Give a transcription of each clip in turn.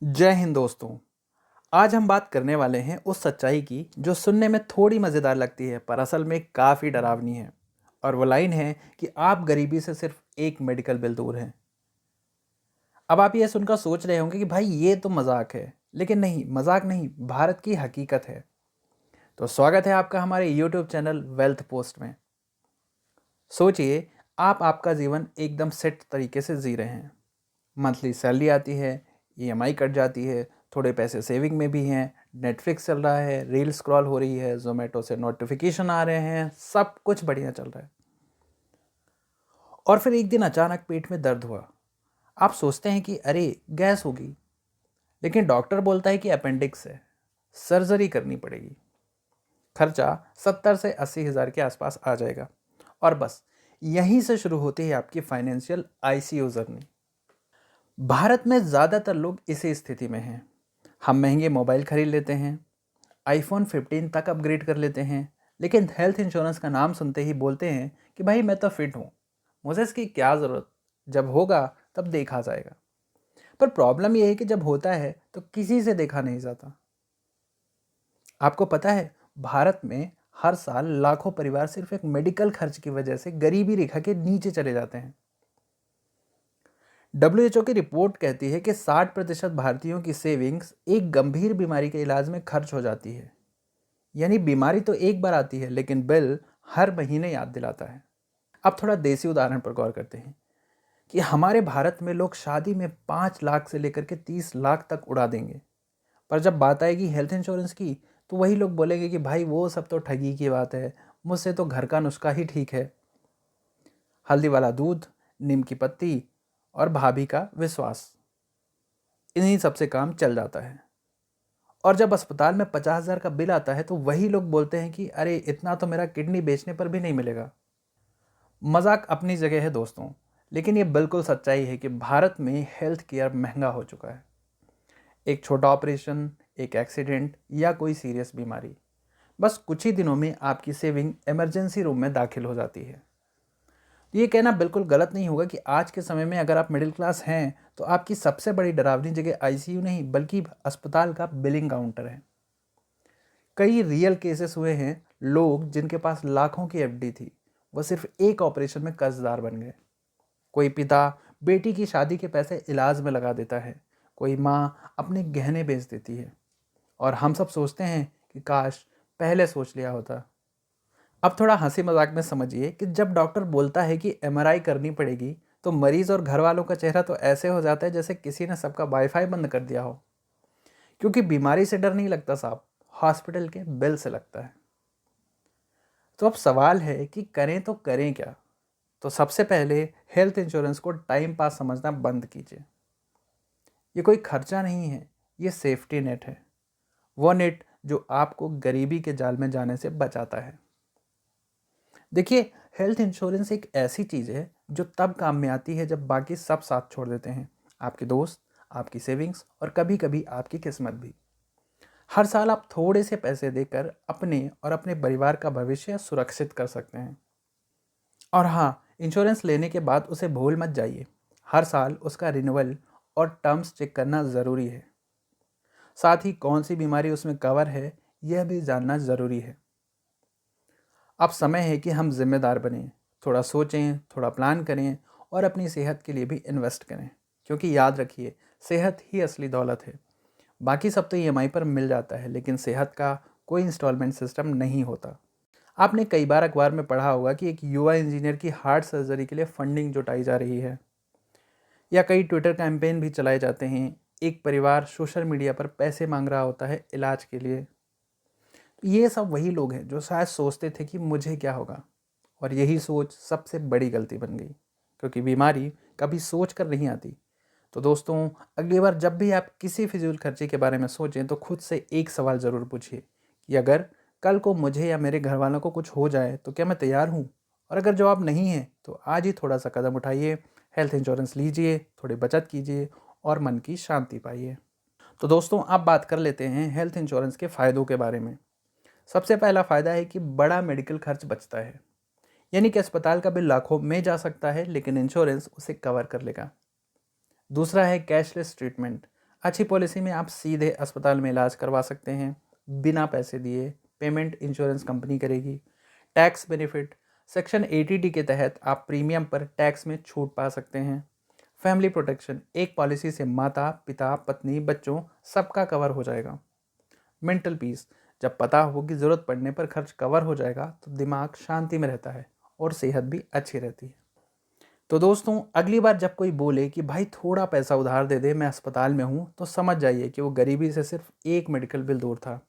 जय हिंद दोस्तों। आज हम बात करने वाले हैं उस सच्चाई की जो सुनने में थोड़ी मज़ेदार लगती है पर असल में काफ़ी डरावनी है। और वो लाइन है कि आप गरीबी से सिर्फ एक मेडिकल बिल दूर हैं। अब आप ये सुनकर सोच रहे होंगे कि भाई ये तो मजाक है, लेकिन नहीं, मजाक नहीं, भारत की हकीकत है। तो स्वागत है आपका हमारे यूट्यूब चैनल वेल्थ पोस्ट में। सोचिए, आप आपका जीवन एकदम सेट तरीके से जी रहे हैं। मंथली सैलरी आती है, ईएमआई कट जाती है, थोड़े पैसे सेविंग में भी हैं, नेटफ्लिक्स चल रहा है, रील स्क्रॉल हो रही है, जोमेटो से नोटिफिकेशन आ रहे हैं, सब कुछ बढ़िया चल रहा है। और फिर एक दिन अचानक पेट में दर्द हुआ। आप सोचते हैं कि अरे गैस होगी, लेकिन डॉक्टर बोलता है कि अपेंडिक्स है, सर्जरी करनी पड़ेगी। खर्चा 70 से 80 हज़ार के आसपास आ जाएगा। और बस यहीं से शुरू होती है आपकी फाइनेंशियल आईसीयू जर्नी। भारत में ज़्यादातर लोग इसी स्थिति में हैं। हम महंगे मोबाइल खरीद लेते हैं, आईफोन 15 तक अपग्रेड कर लेते हैं, लेकिन हेल्थ इंश्योरेंस का नाम सुनते ही बोलते हैं कि भाई मैं तो फिट हूँ, मुझे इसकी क्या ज़रूरत, जब होगा तब देखा जाएगा। पर प्रॉब्लम यह है कि जब होता है तो किसी से देखा नहीं जाता। आपको पता है, भारत में हर साल लाखों परिवार सिर्फ एक मेडिकल खर्च की वजह से गरीबी रेखा के नीचे चले जाते हैं। डब्ल्यूएचओ की रिपोर्ट कहती है कि 60% भारतीयों की सेविंग्स एक गंभीर बीमारी के इलाज में खर्च हो जाती है। यानी बीमारी तो एक बार आती है, लेकिन बिल हर महीने याद दिलाता है। अब थोड़ा देसी उदाहरण पर गौर करते हैं कि हमारे भारत में लोग शादी में 5 लाख से लेकर के 30 लाख तक उड़ा देंगे, पर जब बात आएगी हेल्थ इंश्योरेंस की तो वही लोग बोलेंगे कि भाई वो सब तो ठगी की बात है, मुझसे तो घर का नुस्खा ही ठीक है। हल्दी वाला दूध, नीम की पत्ती और भाभी का विश्वास, इन्हीं सबसे काम चल जाता है। और जब अस्पताल में 50 हज़ार का बिल आता है तो वही लोग बोलते हैं कि अरे इतना तो मेरा किडनी बेचने पर भी नहीं मिलेगा। मजाक अपनी जगह है दोस्तों, लेकिन ये बिल्कुल सच्चाई है कि भारत में हेल्थ केयर महंगा हो चुका है। एक छोटा ऑपरेशन, एक एक्सीडेंट या कोई सीरियस बीमारी, बस कुछ ही दिनों में आपकी सेविंग इमरजेंसी रूम में दाखिल हो जाती है। ये कहना बिल्कुल गलत नहीं होगा कि आज के समय में अगर आप मिडिल क्लास हैं तो आपकी सबसे बड़ी डरावनी जगह आईसीयू नहीं बल्कि अस्पताल का बिलिंग काउंटर है। कई रियल केसेस हुए हैं, लोग जिनके पास लाखों की एफडी थी, वो सिर्फ एक ऑपरेशन में कर्जदार बन गए। कोई पिता बेटी की शादी के पैसे इलाज में लगा देता है, कोई माँ अपने गहने बेच देती है, और हम सब सोचते हैं कि काश पहले सोच लिया होता। अब थोड़ा हंसी मजाक में समझिए कि जब डॉक्टर बोलता है कि एमआरआई करनी पड़ेगी तो मरीज और घर वालों का चेहरा तो ऐसे हो जाता है जैसे किसी ने सबका वाईफाई बंद कर दिया हो। क्योंकि बीमारी से डर नहीं लगता साहब, हॉस्पिटल के बिल से लगता है। तो अब सवाल है कि करें तो करें क्या। तो सबसे पहले हेल्थ इंश्योरेंस को टाइम पास समझना बंद कीजिए। ये कोई खर्चा नहीं है, ये सेफ्टी नेट है। वो नेट जो आपको गरीबी के जाल में जाने से बचाता है। देखिए, हेल्थ इंश्योरेंस एक ऐसी चीज़ है जो तब काम में आती है जब बाकी सब साथ छोड़ देते हैं। आपके दोस्त, आपकी सेविंग्स और कभी कभी आपकी किस्मत भी। हर साल आप थोड़े से पैसे देकर अपने और अपने परिवार का भविष्य सुरक्षित कर सकते हैं। और हाँ, इंश्योरेंस लेने के बाद उसे भूल मत जाइए। हर साल उसका रिन्यूअल और टर्म्स चेक करना ज़रूरी है। साथ ही कौन सी बीमारी उसमें कवर है, यह भी जानना ज़रूरी है। अब समय है कि हम जिम्मेदार बनें, थोड़ा सोचें, थोड़ा प्लान करें और अपनी सेहत के लिए भी इन्वेस्ट करें। क्योंकि याद रखिए, सेहत ही असली दौलत है। बाकी सब तो ईएमआई पर मिल जाता है, लेकिन सेहत का कोई इंस्टॉलमेंट सिस्टम नहीं होता। आपने कई बार अखबार में पढ़ा होगा कि एक युवा इंजीनियर की हार्ट सर्जरी के लिए फंडिंग जुटाई जा रही है, या कई ट्विटर कैंपेन भी चलाए जाते हैं। एक परिवार सोशल मीडिया पर पैसे मांग रहा होता है इलाज के लिए। ये सब वही लोग हैं जो शायद सोचते थे कि मुझे क्या होगा, और यही सोच सबसे बड़ी गलती बन गई, क्योंकि बीमारी कभी सोच कर नहीं आती। तो दोस्तों, अगली बार जब भी आप किसी फिजूल खर्चे के बारे में सोचें तो खुद से एक सवाल ज़रूर पूछिए कि अगर कल को मुझे या मेरे घर वालों को कुछ हो जाए तो क्या मैं तैयार हूँ। और अगर जवाब नहीं है तो आज ही थोड़ा सा कदम उठाइए, हेल्थ इंश्योरेंस लीजिए, थोड़ी बचत कीजिए और मन की शांति पाइए। तो दोस्तों, अब बात कर लेते हैं हेल्थ इंश्योरेंस के फ़ायदों के बारे में। सबसे पहला फ़ायदा है कि बड़ा मेडिकल खर्च बचता है। यानी कि अस्पताल का बिल लाखों में जा सकता है, लेकिन इंश्योरेंस उसे कवर कर लेगा। दूसरा है कैशलेस ट्रीटमेंट। अच्छी पॉलिसी में आप सीधे अस्पताल में इलाज करवा सकते हैं बिना पैसे दिए, पेमेंट इंश्योरेंस कंपनी करेगी। टैक्स बेनिफिट, सेक्शन 80D के तहत आप प्रीमियम पर टैक्स में छूट पा सकते हैं। फैमिली प्रोटेक्शन, एक पॉलिसी से माता पिता पत्नी बच्चों सबका कवर हो जाएगा। मेंटल पीस, जब पता हो कि ज़रूरत पड़ने पर खर्च कवर हो जाएगा तो दिमाग शांति में रहता है और सेहत भी अच्छी रहती है। तो दोस्तों, अगली बार जब कोई बोले कि भाई थोड़ा पैसा उधार दे दे, मैं अस्पताल में हूँ, तो समझ जाइए कि वो गरीबी से सिर्फ एक मेडिकल बिल दूर था।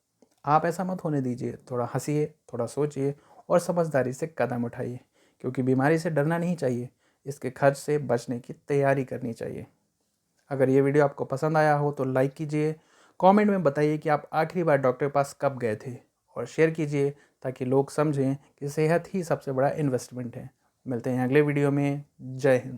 आप ऐसा मत होने दीजिए, थोड़ा हंसिए, थोड़ा सोचिए और समझदारी से कदम उठाइए, क्योंकि बीमारी से डरना नहीं चाहिए, इसके खर्च से बचने की तैयारी करनी चाहिए। अगर ये वीडियो आपको पसंद आया हो तो लाइक कीजिए, कमेंट में बताइए कि आप आखिरी बार डॉक्टर के पास कब गए थे, और शेयर कीजिए ताकि लोग समझें कि सेहत ही सबसे बड़ा इन्वेस्टमेंट है। मिलते हैं अगले वीडियो में। जय हिंद।